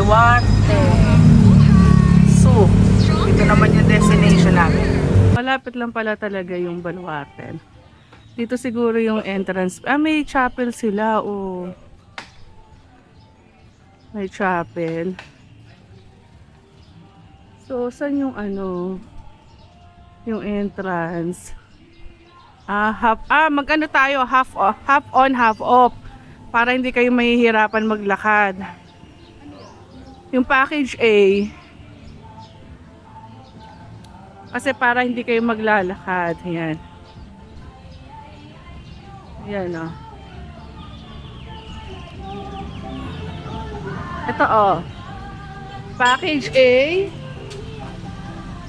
Baluarte. So, ito naman yung destination namin. Malapit lang pala talaga yung Baluarte. Dito siguro yung entrance. Ah, may chapel sila. Oh. May chapel. So, saan yung ano? Yung entrance. Mag-ano tayo? Half on, half off. Para hindi kayo mahihirapan maglakad. Yung package A. Kasi para hindi kayo maglalakad. Ayan. Ayan o. Ito o. Package A.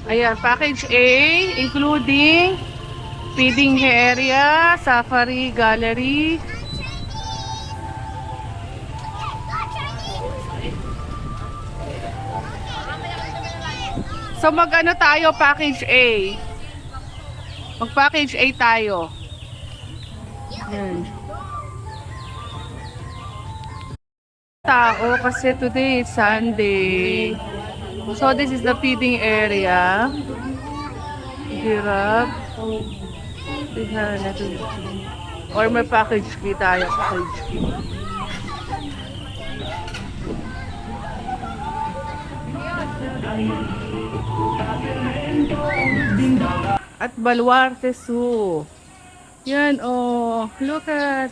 Ayan, package A. Including feeding area, safari, gallery. So mag-ano tayo, package A. Mag-package A tayo. Yan. Tao kasi today is Sunday. So this is the feeding area. Giraffe. Or may package B tayo, package B. At Baluarte Zoo. Yan, oh. Look at.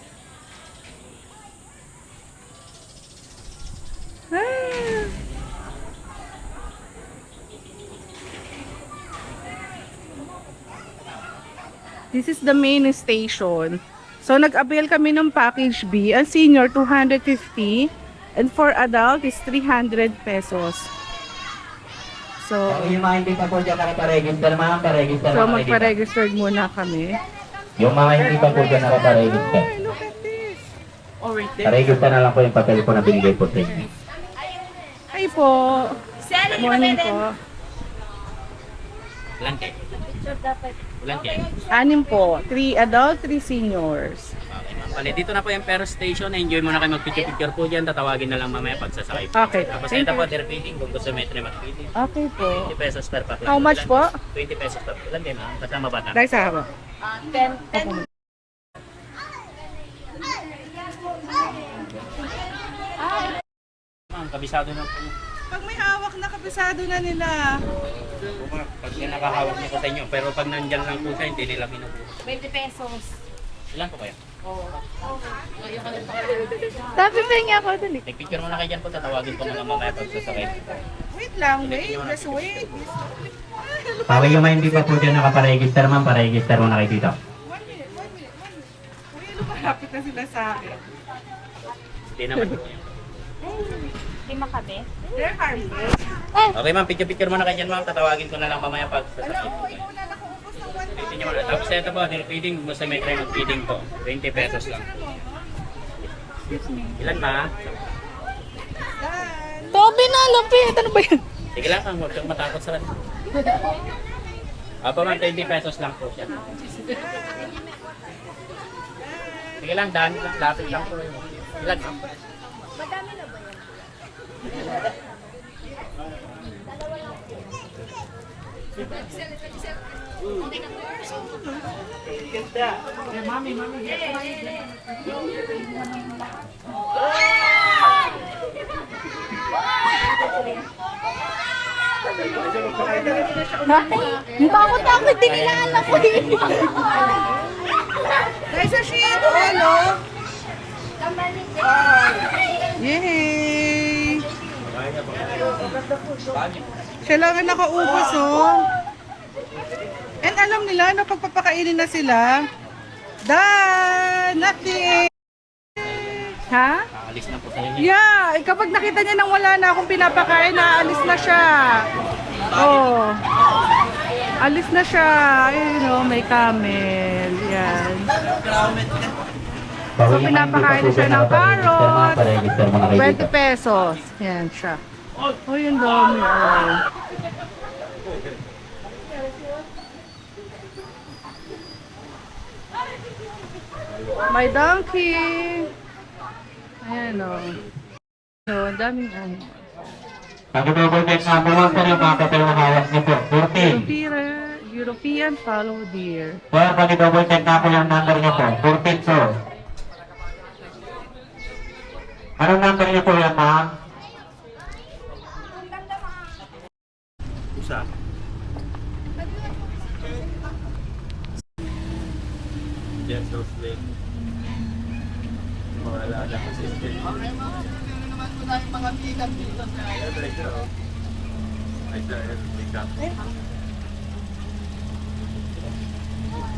Ah. This is the main station. So, nag-avail kami ng package B. Ang senior, 250. And for adult is 300 pesos. So, yung mga hindi pa po dyan nakaparegister, mga paregister. So, magpa-registered muna kami. Yung mga hindi pa po dyan nakaparegister. Ay, look at this. Oh, wait there. Paregister na lang po yung papel po na binigay po sa inyo. Hi po. Morning po. Ilan kayo? Ilan kayo? 6 po. 3 adult, 3 seniors. Okay, ma'am. Bale, dito na po yung Pero Station. Enjoy muna kayo mag-picture-picture po dyan. Tatawagin na lang mamaya pag sasakay po. Okay. Tapos Thank ito you. po, dear feeding. Kung gusto may try mag-feeding. Okay po. 20 pesos per pack. How much po? 20 pesos per pack. Ilan kayo, ma'am? Kasama bata. Dahil sa ako. 10. Ma'am, kabisado na po. Pag may hawak na kabisado na nila. Pag yan nakahawak niya po sa inyo. Pero pag nandyan lang po siya, hindi nila pinupuno. 20 pesos. Ilan po kayo? Tapi niya ako dali. Take-picture muna kayo dyan po. Tatawagin ko mga mamaya pag sasakay. Wait lang, wait. Just wait. Pawag yung mga hindi pa po dyan nakaparegister, ma'am. Paregister muna kayo dito. 1 minute. Uy, lumalapit na sila sa akin. Hindi naman. Lima kami. They're harmless. Okay, ma'am. Picture-picture muna kayo dyan, ma'am. Tatawagin ko na lang mamaya pag sasakay. Alam ko, ikaw na nakaubos ng 1 Pilitin nyo muna. Tapos ito po, feeding. Gusto may try mag-feeding po. 20 pesos lang. Ilan ma? Toby na, lapit. Ano ba yan? Sige lang, ma'am. Huwag kang matakot sa kanya. Apo ma'am, 20 pesos lang po siya. Sige lang, daan lang. Lapit lang po. Ilan ma'am? Madami na ba yan? Ganda. Mami. Yung takot-takot, dinilaan ako dito. Guys, a shit. Hello. Yay! Siya lang ang nakaubos, oh. And alam nila na pagpapakainin na sila. Nothing! Ha? Aalis na po sa inyo. Yeah! Kapag nakita niya nang wala na akong pinapakain, naalis na siya. Oh. Alis na siya. Ayun, oh, may camel. Yan. So, pinapakain na siya ng carrot. 20 pesos. Yan siya. Oh, yung dami. Oh. My donkey. Ayan, oh. So, ang daming ano. Pag-double check number 1 sir, yung mga papel na hawak niyo po. 14. European fallow deer. Sir, pag-double check na po yung number niyo po. 14 sir. Anong number niyo po yan ma'am? Usa. Yes, so slave. Mga alaala kasi. Okay, naman po namin mga pick-up dito sa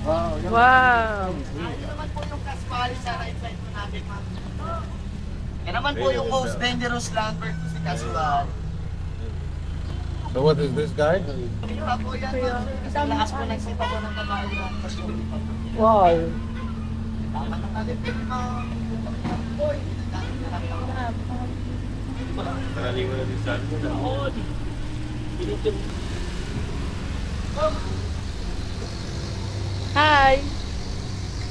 Wow! naman po yung Caspal sa right side po natin, ma'am. Yan naman po yung most dangerous lumber po si Caspal. So what is this guy? Iba po yan, ma'am. Kasi lakas po nagsita po ng babae ng pasulit pa po. Wow! Tama na kalit po, ma'am. Boy, Karaliwan na din sa atin. Hi!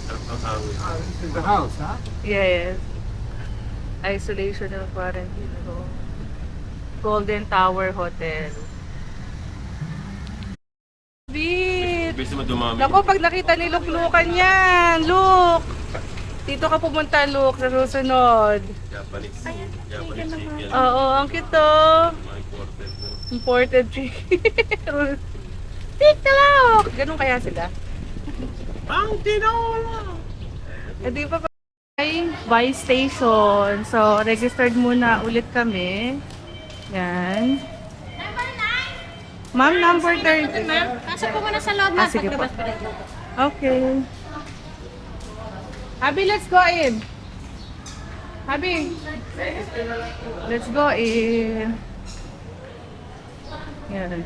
Sarap ng hangin. This is the house, huh? Yes. Isolation and quarantine room. Golden Tower Hotel. Sweet! Besi mo dumami. Naku, pag nakita ni Luke, Lukan yan! Luke! Dito ka pumunta, Luke, sa susunod. Japanese chicken. Oo, ang cute to. My quartet. Imported chicken. Tita Luke! Ganun kaya sila? Pang tinola! Eh, di ba ay buy station. So, registered muna ulit kami. Yan. Ma'am, number 30. Pasok po muna sa loob na. Sige po. Paglabas pa rin. Okay. Habi, let's go in. Habi. Let's go in. Yan.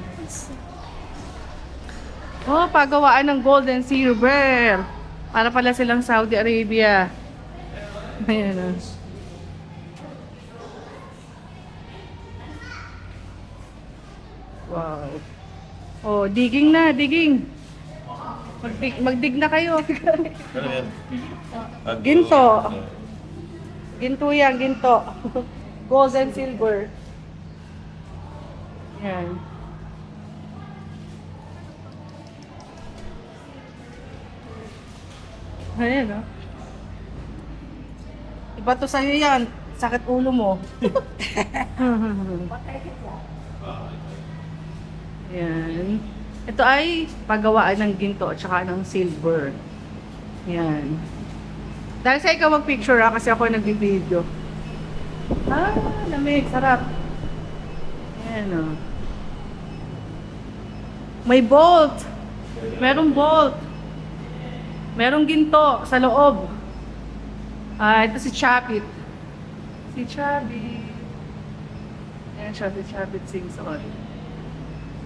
Oh, pagawaan ng gold and silver. Para pala silang Saudi Arabia. Ayan o. Wow. Oh, digging na, digging. Magdig na kayo. Ginto. Ginto yan, ginto. Gold and silver. Yan. Ayan, oh. Iba to sa'yo yan. Sakit ulo mo. Yan. Ito ay paggawaan ng ginto at saka ng silver. Yan. Dahil sa ikaw mag-picture kasi ako nag-video. Ah, lamig. Sarap. Yan, oh. May bolt. Merong bolt. Merong ginto sa loob. Ah, ito si Chapit. Si Chapit. Ayan siya, si Chapit sings on.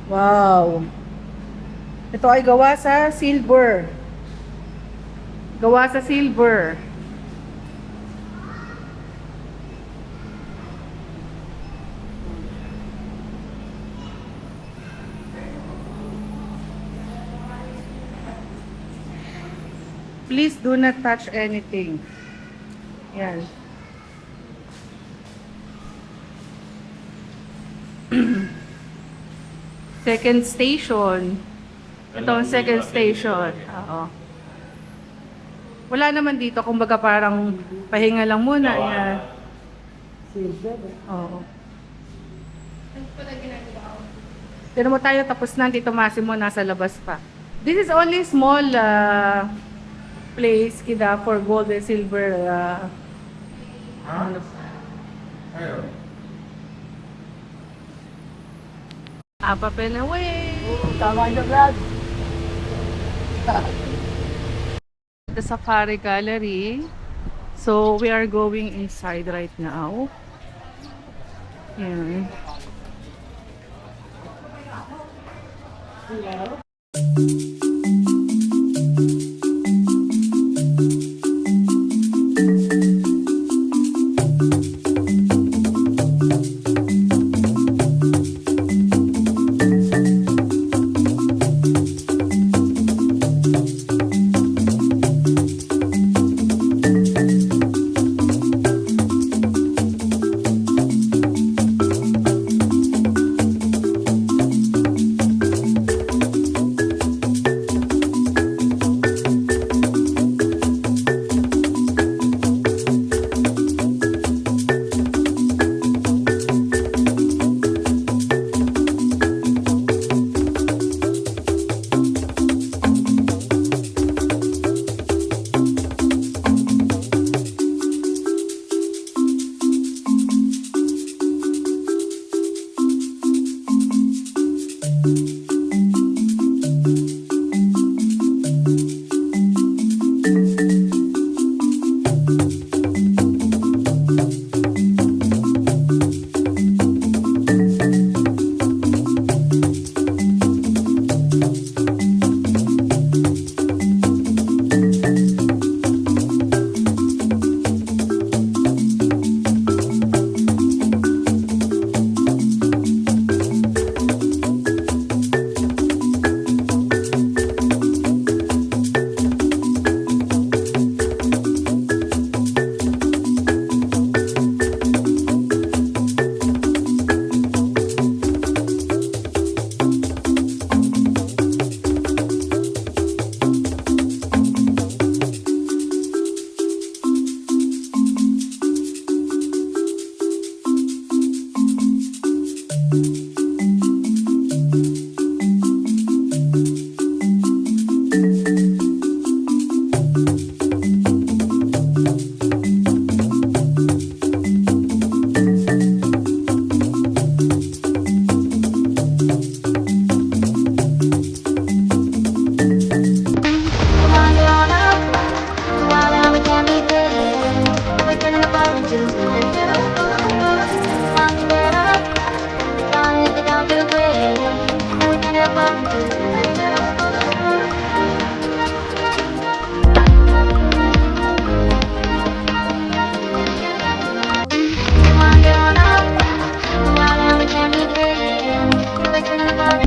Wow. Ito ay gawa sa silver. Gawa sa silver. Please do not touch anything. Yan. Second station. Ito ang second station. Oo. Wala naman dito. Kumbaga parang pahinga lang muna. Yan. Oo. Pero mo tayo tapos na. Tito Massimo nasa labas pa. This is only small place kita for gold and silver. Papel away. Tama niyo, Brad. The Safari Gallery. So we are going inside right now. Yan.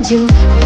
you.